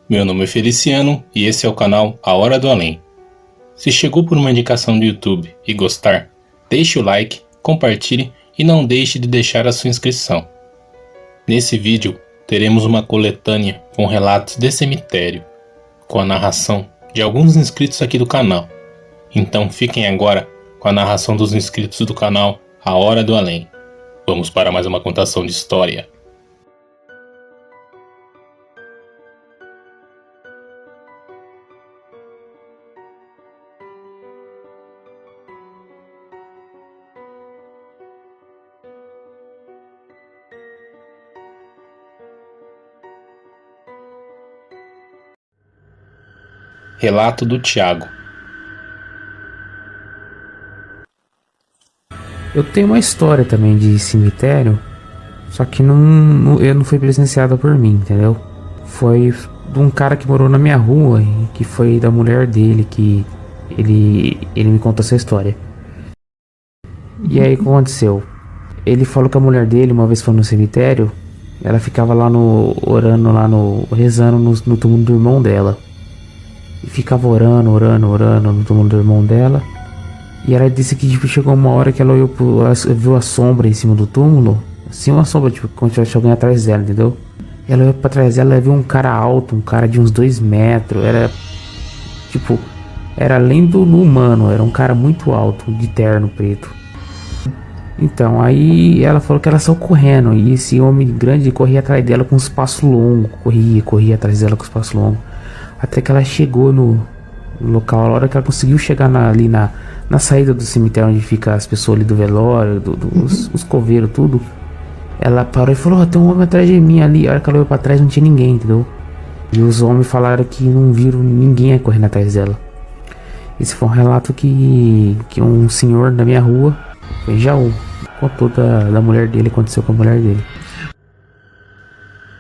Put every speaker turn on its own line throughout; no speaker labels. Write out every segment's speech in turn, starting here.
Meu nome é Feliciano e esse é o canal A Hora do Além. Se chegou por uma indicação do YouTube e gostar, deixe o like, compartilhe e não deixe de deixar a sua inscrição. Nesse vídeo teremos uma coletânea com relatos de cemitério, com a narração de alguns inscritos aqui do canal. Então fiquem agora com a narração dos inscritos do canal A Hora do Além. Vamos para mais uma contação de história. Relato do Thiago.
Eu tenho uma história também de cemitério, só que não foi presenciada por mim, entendeu? Foi de um cara que morou na minha rua e que foi da mulher dele que ele me contou essa história. E aí o que aconteceu? Ele falou que a mulher dele, uma vez foi no cemitério, ela ficava lá rezando no túmulo do irmão dela. E ficava orando no túmulo do irmão dela. E ela disse que tipo, chegou uma hora que ela viu a sombra em cima do túmulo. Assim, uma sombra, tipo, como se tivesse alguém atrás dela, entendeu? E ela olhou pra trás dela e viu um cara alto, um cara de uns 2 metros. Era além do humano, era um cara muito alto, de terno preto. Então, aí ela falou que ela saiu correndo. E esse homem grande corria atrás dela com uns passos longos. Corria atrás dela com os passos longos. Até que ela chegou no local, a hora que ela conseguiu chegar ali na saída do cemitério onde fica as pessoas ali do velório, os coveiros, tudo. Ela parou e falou, tem um homem atrás de mim ali. A hora que ela olhou pra trás não tinha ninguém, entendeu? E os homens falaram que não viram ninguém correndo atrás dela. Esse foi um relato que um senhor da minha rua, em Jaú, contou da mulher dele, aconteceu com a mulher dele.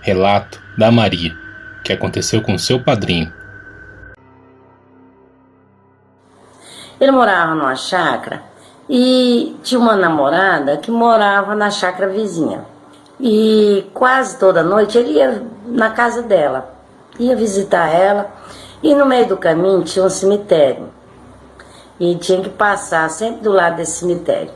Relato da Maria, que aconteceu com seu padrinho.
Ele morava numa chácara e tinha uma namorada que morava na chácara vizinha. E quase toda noite ele ia na casa dela, ia visitar ela, e no meio do caminho tinha um cemitério. E tinha que passar sempre do lado desse cemitério.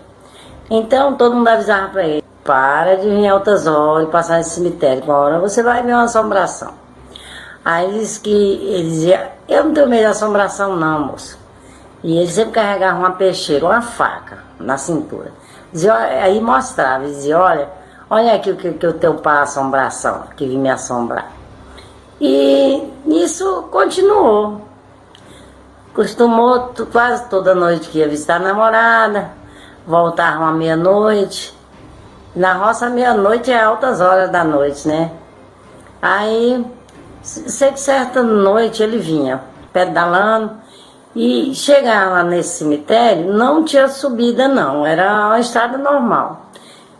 Então todo mundo avisava para ele, para de vir altas horas e passar nesse cemitério, uma hora você vai ver uma assombração. Aí ele dizia, eu não tenho medo de assombração não, moço. E ele sempre carregava uma peixeira, uma faca na cintura. Aí mostrava, dizia, olha aqui o que eu tenho para assombração, que vim me assombrar. E isso continuou. Costumou quase toda noite que ia visitar a namorada, voltava uma meia-noite. Na roça, meia-noite é altas horas da noite, né? Aí, sei que certa noite ele vinha pedalando. E chegava nesse cemitério, não tinha subida não, era uma estrada normal.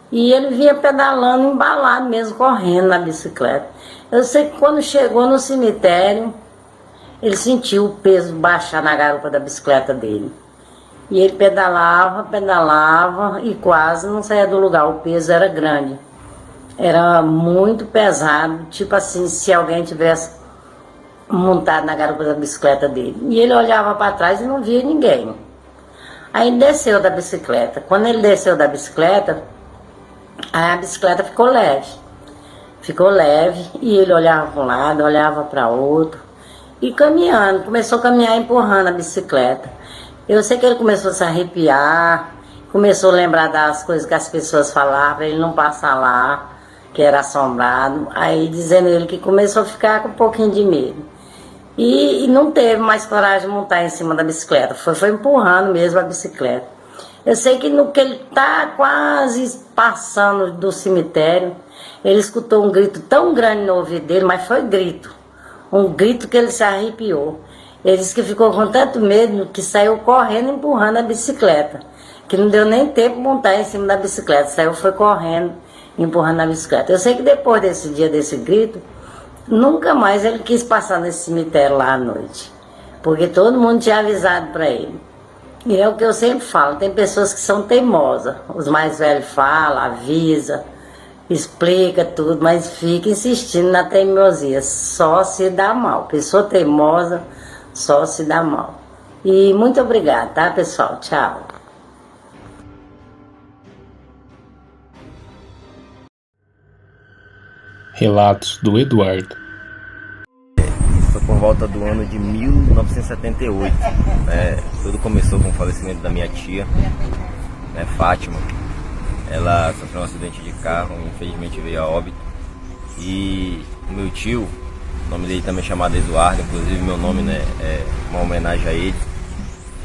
E ele vinha pedalando, embalado mesmo, correndo na bicicleta. Eu sei que quando chegou no cemitério, ele sentiu o peso baixar na garupa da bicicleta dele. E ele pedalava e quase não saía do lugar, o peso era grande. Era muito pesado, tipo assim, se alguém tivesse montado na garupa da bicicleta dele. E ele olhava para trás e não via ninguém. Aí ele desceu da bicicleta. Quando ele desceu da bicicleta, a bicicleta ficou leve. Ficou leve e ele olhava para um lado, olhava para outro. E caminhando, começou a caminhar empurrando a bicicleta. Eu sei que ele começou a se arrepiar, começou a lembrar das coisas que as pessoas falavam, para ele não passar lá, que era assombrado. Aí dizendo ele que começou a ficar com um pouquinho de medo. E não teve mais coragem de montar em cima da bicicleta, foi empurrando mesmo a bicicleta. Eu sei que no que ele tá quase passando do cemitério, ele escutou um grito tão grande no ouvido dele, mas foi grito, um grito que ele se arrepiou. Ele disse que ficou com tanto medo que saiu correndo empurrando a bicicleta, que não deu nem tempo de montar em cima da bicicleta, foi correndo empurrando a bicicleta. Eu sei que depois desse dia, desse grito, nunca mais ele quis passar nesse cemitério lá à noite, porque todo mundo tinha avisado para ele. E é o que eu sempre falo, tem pessoas que são teimosas, os mais velhos falam, avisa, explica tudo, mas fica insistindo na teimosia. Só se dá mal. Pessoa teimosa só se dá mal. E muito obrigada, tá, pessoal? Tchau.
Relatos do Eduardo.
Foi por volta do ano de 1978. Tudo começou com o falecimento da minha tia, Fátima. Ela sofreu um acidente de carro, infelizmente veio a óbito. E o meu tio, o nome dele também é chamado Eduardo, inclusive meu nome, é uma homenagem a ele.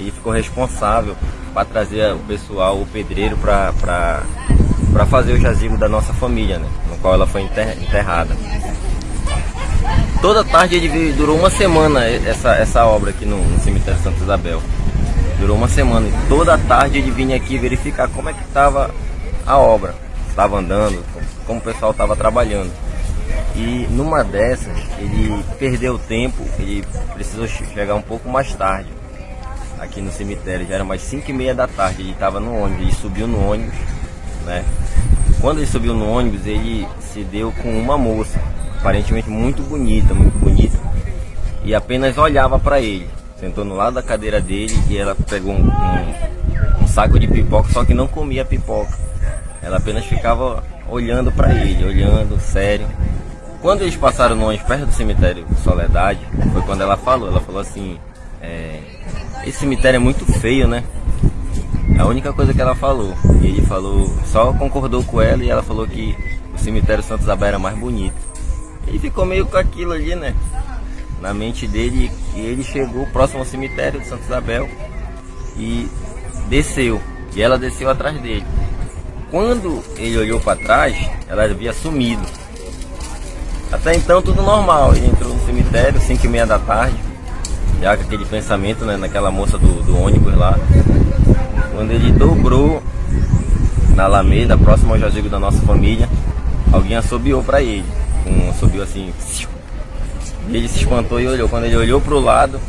Ele ficou responsável para trazer o pessoal, o pedreiro, para fazer o jazigo da nossa família, no qual ela foi enterrada. Toda tarde ele veio, durou uma semana essa obra aqui no cemitério Santa Isabel. Durou uma semana e toda tarde ele vinha aqui verificar como é que estava a obra, estava andando, como o pessoal estava trabalhando. E numa dessas ele perdeu tempo, ele precisou chegar um pouco mais tarde aqui no cemitério, já era mais 5h30 da tarde, ele estava no ônibus, ele subiu no ônibus, Quando ele subiu no ônibus, ele se deu com uma moça, aparentemente muito bonita, e apenas olhava para ele. Sentou no lado da cadeira dele e ela pegou um saco de pipoca, só que não comia pipoca. Ela apenas ficava olhando para ele, olhando, sério. Quando eles passaram no ônibus perto do cemitério Soledade, foi quando ela falou assim, esse cemitério é muito feio, né? A única coisa que ela falou. E ele falou, só concordou com ela, e ela falou que o cemitério Santa Isabel era mais bonito. Ele ficou meio com aquilo ali, na mente dele, e ele chegou próximo ao cemitério de Santa Isabel e desceu. E ela desceu atrás dele. Quando ele olhou para trás, ela havia sumido. Até então tudo normal. Ele entrou no cemitério, 5h30 da tarde, já com aquele pensamento, naquela moça do ônibus lá. Quando ele dobrou na Alameda, próximo ao jazigo da nossa família, alguém assobiou para ele. Assobiou assim. E ele se espantou e olhou. Quando ele olhou para o lado,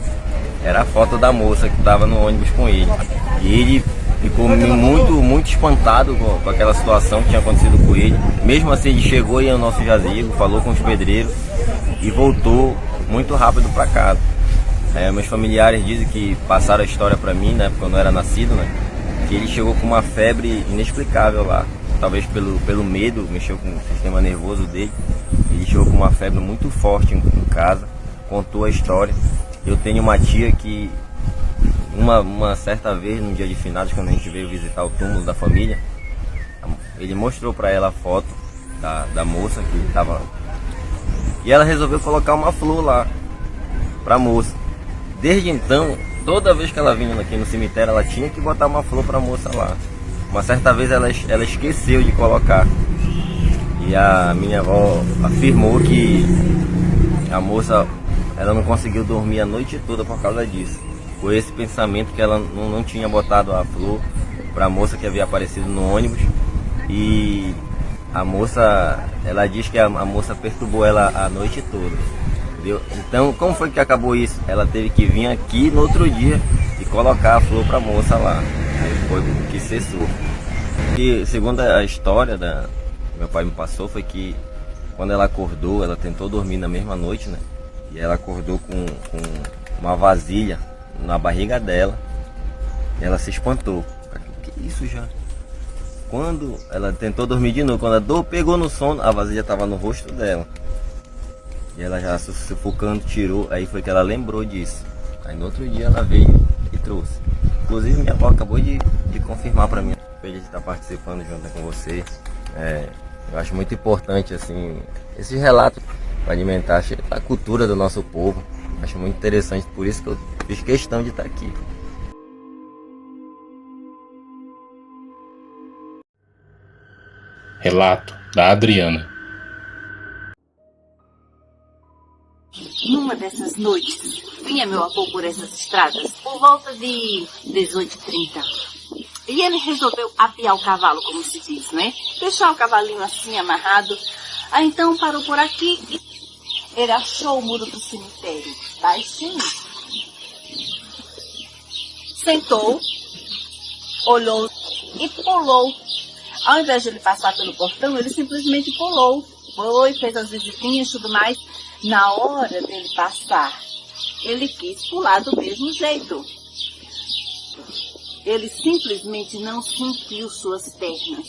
era a foto da moça que estava no ônibus com ele. E ele ficou muito espantado com aquela situação que tinha acontecido com ele. Mesmo assim, ele chegou aí ao nosso jazigo, falou com os pedreiros e voltou muito rápido para casa. Meus familiares dizem que passaram a história para mim, porque eu não era nascido, que ele chegou com uma febre inexplicável lá. Talvez pelo medo, mexeu com o sistema nervoso dele. Ele chegou com uma febre muito forte em casa, contou a história. Eu tenho uma tia que, uma certa vez, num dia de finados, quando a gente veio visitar o túmulo da família, ele mostrou para ela a foto da moça que estava. E ela resolveu colocar uma flor lá para a moça. Desde então, toda vez que ela vinha aqui no cemitério, ela tinha que botar uma flor para a moça lá. Uma certa vez ela esqueceu de colocar. E a minha avó afirmou que a moça, ela não conseguiu dormir a noite toda por causa disso. Foi esse pensamento que ela não tinha botado a flor para a moça que havia aparecido no ônibus. E a moça, ela diz que a moça perturbou ela a noite toda. Entendeu? Então, como foi que acabou isso? Ela teve que vir aqui no outro dia e colocar a flor para a moça lá. Aí foi que cessou. E segundo a história que meu pai me passou, foi que quando ela acordou, ela tentou dormir na mesma noite, E ela acordou com uma vasilha na barriga dela. E ela se espantou. O que é isso já? Quando ela tentou dormir de novo, quando a dor pegou no sono, a vasilha estava no rosto dela. E ela já sufocando, tirou, aí foi que ela lembrou disso. Aí no outro dia ela veio e trouxe. Inclusive minha avó acabou de confirmar para mim. Feliz de estar participando junto com você. Eu acho muito importante assim, esse relato para alimentar a cultura do nosso povo. Acho muito interessante, por isso que eu fiz questão de estar aqui.
Relato da Adriana.
Numa dessas noites, vinha meu avô por essas estradas por volta de 18h30. E ele resolveu apiar o cavalo, como se diz, né? Deixar o cavalinho assim, amarrado. Aí então parou por aqui e ele achou o muro do cemitério baixinho. Sentou, olhou e pulou Ao invés de ele passar pelo portão, ele simplesmente pulou. Foi, fez as visitinhas e tudo mais. Na hora dele passar, ele quis pular do mesmo jeito. Ele simplesmente não sentiu suas pernas.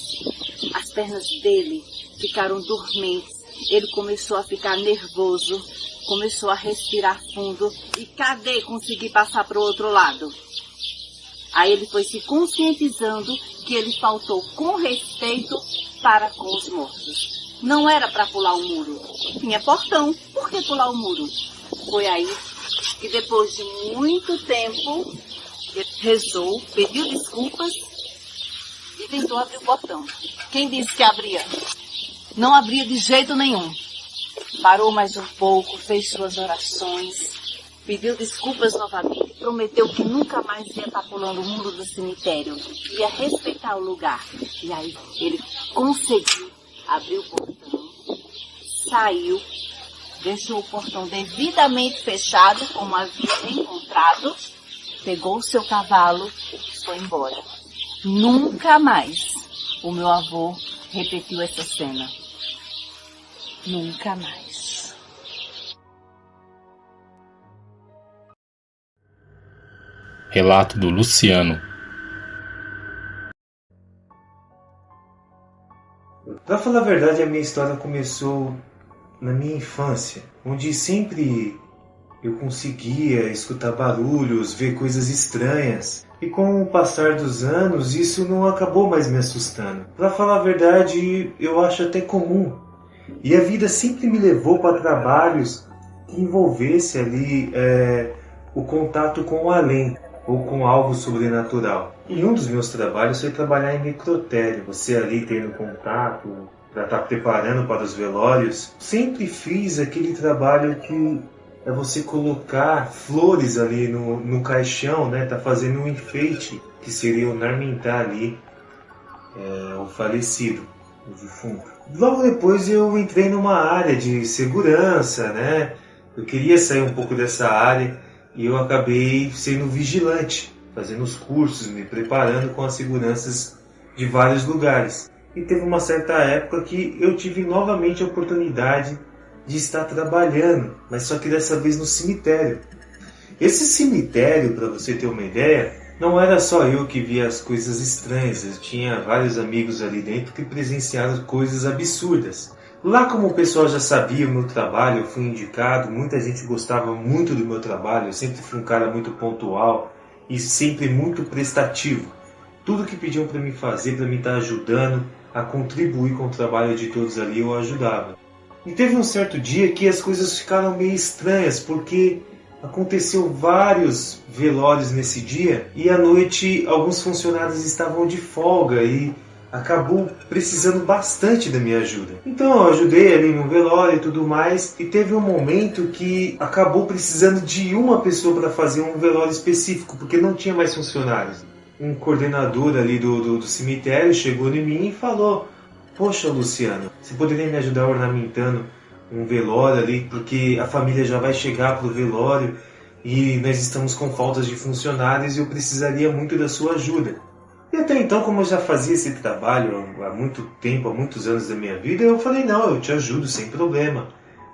As pernas dele ficaram dormentes. Ele começou a ficar nervoso, começou a respirar fundo. E cadê conseguir passar para o outro lado? Aí ele foi se conscientizando que ele faltou com respeito para com os mortos. Não era para pular o muro. Tinha portão. Por que pular o muro? Foi aí que depois de muito tempo, ele rezou, pediu desculpas e tentou abrir o portão. Quem disse que abria? Não abria de jeito nenhum. Parou mais um pouco, fez suas orações, pediu desculpas novamente, prometeu que nunca mais ia estar pulando o muro do cemitério, ia respeitar o lugar. E aí ele conseguiu abrir o portão, saiu, deixou o portão devidamente fechado, como havia encontrado, pegou o seu cavalo e foi embora. Nunca mais o meu avô repetiu essa cena. Nunca mais.
Relato do Luciano.
Pra falar a verdade, a minha história começou na minha infância, onde sempre eu conseguia escutar barulhos, ver coisas estranhas. E com o passar dos anos, isso não acabou mais me assustando. Pra falar a verdade, eu acho até comum. E a vida sempre me levou para trabalhos que envolvesse ali o contato com o além, ou com algo sobrenatural. E um dos meus trabalhos foi trabalhar em necrotério. Você ali tendo contato para estar preparando para os velórios. Sempre fiz aquele trabalho que é você colocar flores ali no caixão, né? Tá fazendo um enfeite, que seria ornamentar ali o falecido, o defunto. Logo depois eu entrei numa área de segurança, né? Eu queria sair um pouco dessa área e eu acabei sendo vigilante, fazendo os cursos, me preparando com as seguranças de vários lugares. E teve uma certa época que eu tive novamente a oportunidade de estar trabalhando, mas só que dessa vez no cemitério. Esse cemitério, para você ter uma ideia, não era só eu que via as coisas estranhas, eu tinha vários amigos ali dentro que presenciaram coisas absurdas. Lá, como o pessoal já sabia o meu trabalho, eu fui indicado, muita gente gostava muito do meu trabalho, eu sempre fui um cara muito pontual e sempre muito prestativo. Tudo que pediam para mim fazer, para mim estar ajudando a contribuir com o trabalho de todos ali, eu ajudava. E teve um certo dia que as coisas ficaram meio estranhas, porque aconteceu vários velórios nesse dia e à noite alguns funcionários estavam de folga e acabou precisando bastante da minha ajuda. Então eu ajudei ali no velório e tudo mais, e teve um momento que acabou precisando de uma pessoa para fazer um velório específico, porque não tinha mais funcionários. Um coordenador ali do cemitério chegou em mim e falou: "Poxa, Luciano, você poderia me ajudar ornamentando um velório ali, porque a família já vai chegar para o velório e nós estamos com faltas de funcionários e eu precisaria muito da sua ajuda." E até então, como eu já fazia esse trabalho há muito tempo, há muitos anos da minha vida, eu falei: "Não, eu te ajudo sem problema,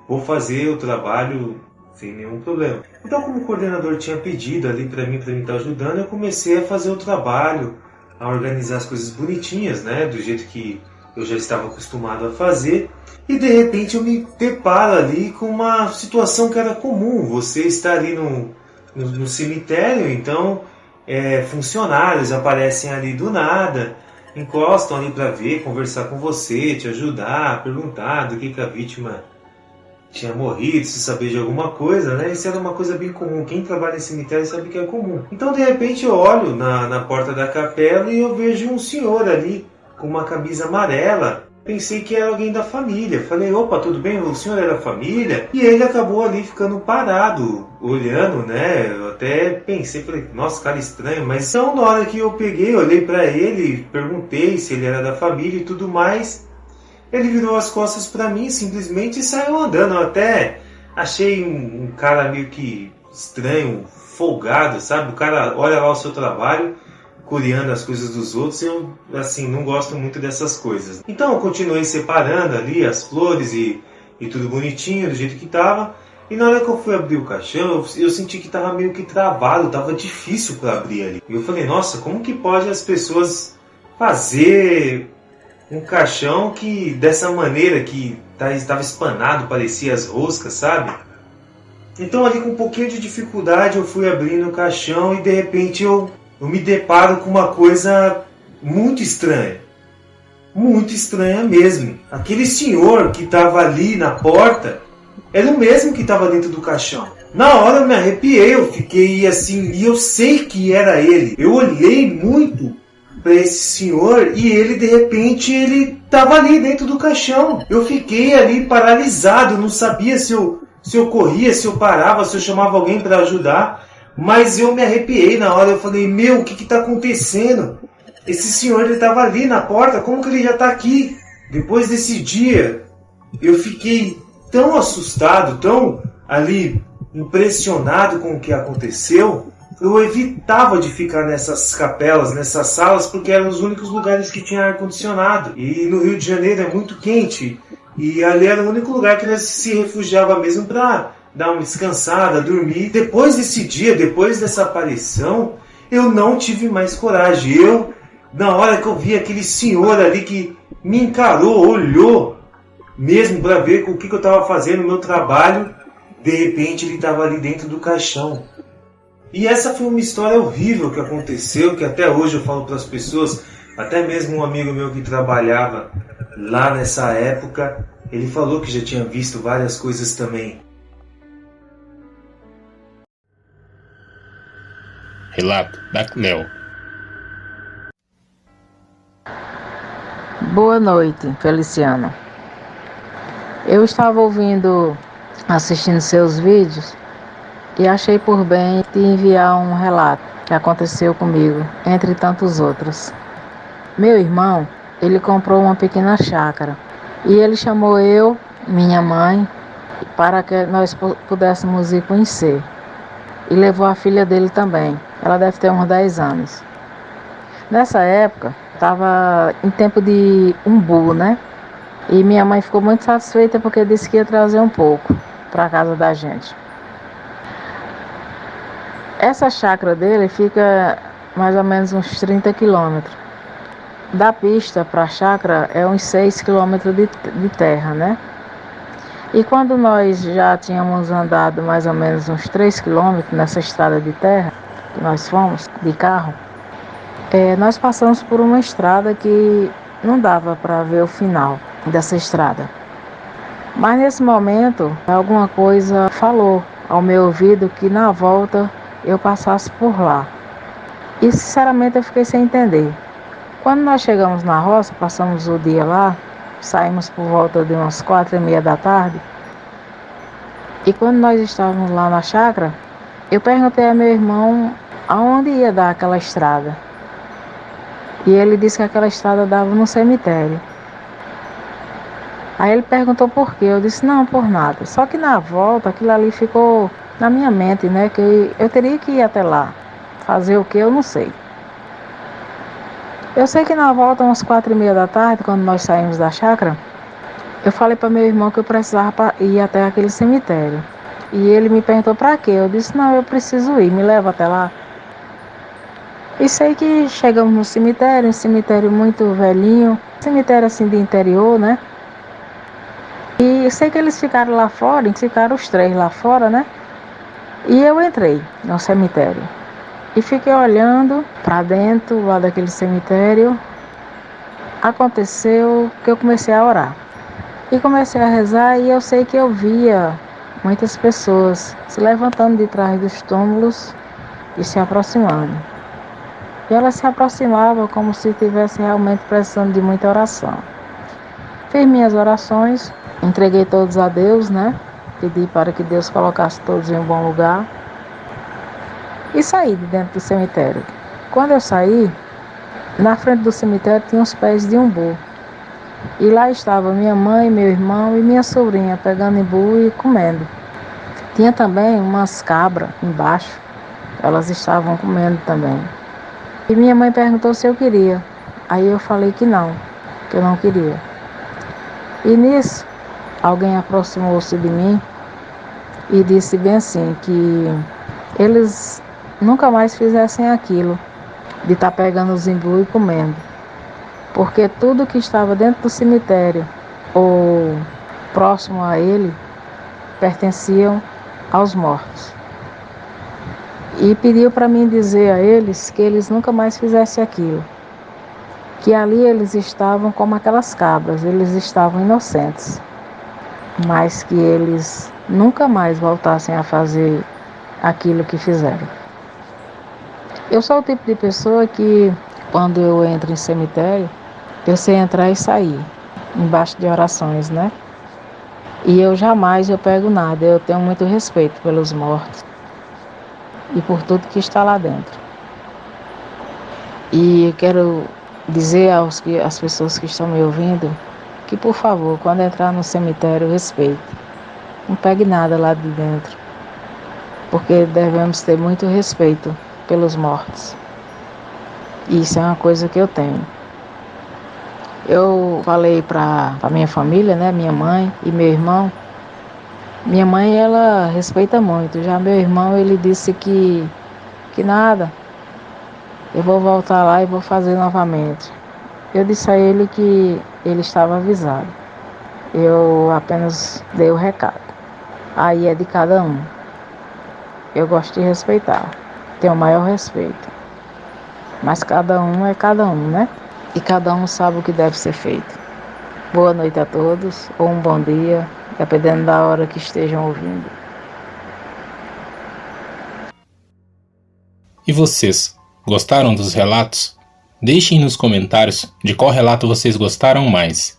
vou fazer o trabalho sem nenhum problema." Então, como o coordenador tinha pedido ali para mim estar ajudando, eu comecei a fazer o trabalho, a organizar as coisas bonitinhas, né, do jeito que eu já estava acostumado a fazer. E de repente eu me deparo ali com uma situação que era comum. Você está ali no cemitério, então funcionários aparecem ali do nada, encostam ali para ver, conversar com você, te ajudar, perguntar do que a vítima tinha morrido, se saber de alguma coisa, né? Isso era uma coisa bem comum. Quem trabalha em cemitério sabe que é comum. Então de repente eu olho na porta da capela e eu vejo um senhor ali com uma camisa amarela. Pensei que era alguém da família. Falei: "Opa, tudo bem? O senhor é da família?" E ele acabou ali ficando parado, olhando, né? Eu até pensei, falei: "Nossa, cara estranho." Mas então, na hora que eu peguei, olhei pra ele, perguntei se ele era da família e tudo mais. Ele virou as costas pra mim simplesmente e saiu andando. Eu até achei um cara meio que estranho, folgado, sabe? O cara olha lá o seu trabalho, coreando as coisas dos outros, eu, assim, não gosto muito dessas coisas. Então eu continuei separando ali as flores e tudo bonitinho, do jeito que tava. E na hora que eu fui abrir o caixão, eu senti que tava meio que travado, tava difícil para abrir ali. E eu falei, nossa, como que pode as pessoas fazer um caixão que dessa maneira, que estava espanado, parecia as roscas, sabe? Então ali com um pouquinho de dificuldade eu fui abrindo o caixão e de repente eu me deparo com uma coisa muito estranha. Muito estranha mesmo. Aquele senhor que estava ali na porta era o mesmo que estava dentro do caixão. Na hora eu me arrepiei, eu fiquei assim, e eu sei que era ele. Eu olhei muito para esse senhor e ele de repente ele estava ali dentro do caixão. Eu fiquei ali paralisado, não sabia se eu corria, se eu parava, se eu chamava alguém para ajudar. Mas eu me arrepiei na hora, eu falei, meu, o que está acontecendo? Esse senhor ele estava ali na porta, como que ele já está aqui? Depois desse dia, eu fiquei tão assustado, tão ali impressionado com o que aconteceu. Eu evitava de ficar nessas capelas, nessas salas, porque eram os únicos lugares que tinha ar-condicionado. E no Rio de Janeiro é muito quente, e ali era o único lugar que nós se refugiava mesmo para dar uma descansada, dormir. Depois desse dia, depois dessa aparição, eu não tive mais coragem. Na hora que eu vi aquele senhor ali que me encarou, olhou mesmo para ver o que eu estava fazendo no meu trabalho, de repente ele estava ali dentro do caixão. E essa foi uma história horrível que aconteceu, que até hoje eu falo para as pessoas, até mesmo um amigo meu que trabalhava lá nessa época, ele falou que já tinha visto várias coisas também.
Relato da Cleo.
Boa noite, Feliciano. Eu estava assistindo seus vídeos e achei por bem te enviar um relato que aconteceu comigo, entre tantos outros. Meu irmão, ele comprou uma pequena chácara e ele chamou eu, minha mãe, para que nós pudéssemos ir conhecer. E levou a filha dele também. Ela deve ter uns 10 anos. Nessa época, estava em tempo de umbu, né? E minha mãe ficou muito satisfeita porque disse que ia trazer um pouco para a casa da gente. Essa chácara dele fica mais ou menos uns 30 quilômetros. Da pista para a chácara é uns 6 quilômetros de terra, né? E quando nós já tínhamos andado mais ou menos uns 3 quilômetros nessa estrada de terra, que nós fomos de carro, nós passamos por uma estrada que não dava para ver o final dessa estrada. Mas nesse momento, alguma coisa falou ao meu ouvido que na volta eu passasse por lá. E sinceramente eu fiquei sem entender. Quando nós chegamos na roça, passamos o dia lá, saímos por volta de umas 4h30 da tarde. E quando nós estávamos lá na chácara, eu perguntei a meu irmão aonde ia dar aquela estrada. E ele disse que aquela estrada dava no cemitério. Aí ele perguntou por quê. Eu disse, não, por nada. Só que na volta, aquilo ali ficou na minha mente, né? Que eu teria que ir até lá. Fazer o que, eu não sei. Eu sei que na volta, umas 4h30 da tarde, quando nós saímos da chácara, eu falei para meu irmão que eu precisava ir até aquele cemitério. E ele me perguntou para quê. Eu disse, não, eu preciso ir, me leva até lá. E sei que chegamos no cemitério, um cemitério muito velhinho, cemitério assim de interior, né? E sei que eles ficaram lá fora, ficaram os 3 lá fora, né? E eu entrei no cemitério. E fiquei olhando para dentro lá daquele cemitério. Aconteceu que eu comecei a orar. E comecei a rezar e eu sei que eu via muitas pessoas se levantando de trás dos túmulos e se aproximando. E elas se aproximavam como se estivessem realmente precisando de muita oração. Fiz minhas orações, entreguei todos a Deus, né? Pedi para que Deus colocasse todos em um bom lugar. E saí de dentro do cemitério. Quando eu saí, na frente do cemitério tinha uns pés de umbu. E lá estava minha mãe, meu irmão e minha sobrinha pegando imbu e comendo. Tinha também umas cabras embaixo. Elas estavam comendo também. E minha mãe perguntou se eu queria. Aí eu falei que eu não queria. E nisso, alguém aproximou-se de mim e disse bem assim, que eles nunca mais fizessem aquilo, de estar pegando os imbu e comendo. Porque tudo que estava dentro do cemitério ou próximo a ele pertenciam aos mortos. E pediu para mim dizer a eles que eles nunca mais fizessem aquilo. Que ali eles estavam como aquelas cabras, eles estavam inocentes. Mas que eles nunca mais voltassem a fazer aquilo que fizeram. Eu sou o tipo de pessoa que, quando eu entro em cemitério, eu sei entrar e sair, embaixo de orações, né? E eu jamais pego nada, eu tenho muito respeito pelos mortos e por tudo que está lá dentro. E eu quero dizer às pessoas que estão me ouvindo que, por favor, quando entrar no cemitério, respeite. Não pegue nada lá de dentro, porque devemos ter muito respeito pelos mortos. E isso é uma coisa que eu tenho. Eu falei para a minha família, né, minha mãe e meu irmão. Minha mãe, ela respeita muito. Já meu irmão, ele disse que nada, eu vou voltar lá e vou fazer novamente. Eu disse a ele que ele estava avisado. Eu apenas dei o recado. Aí é de cada um. Eu gosto de respeitar. Tenho o maior respeito. Mas cada um é cada um, né? E cada um sabe o que deve ser feito. Boa noite a todos, ou um bom dia, dependendo da hora que estejam ouvindo.
E vocês, gostaram dos relatos? Deixem nos comentários de qual relato vocês gostaram mais.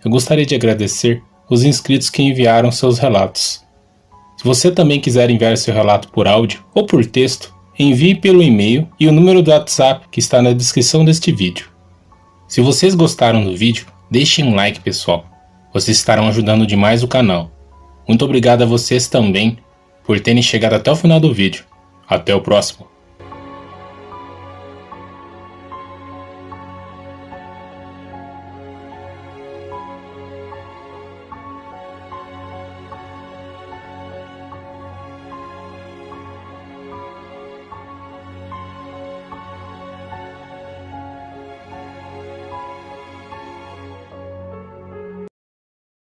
Eu gostaria de agradecer os inscritos que enviaram seus relatos. Se você também quiser enviar seu relato por áudio ou por texto, envie pelo e-mail e o número do WhatsApp que está na descrição deste vídeo. Se vocês gostaram do vídeo, deixem um like, pessoal. Vocês estarão ajudando demais o canal. Muito obrigado a vocês também por terem chegado até o final do vídeo. Até o próximo.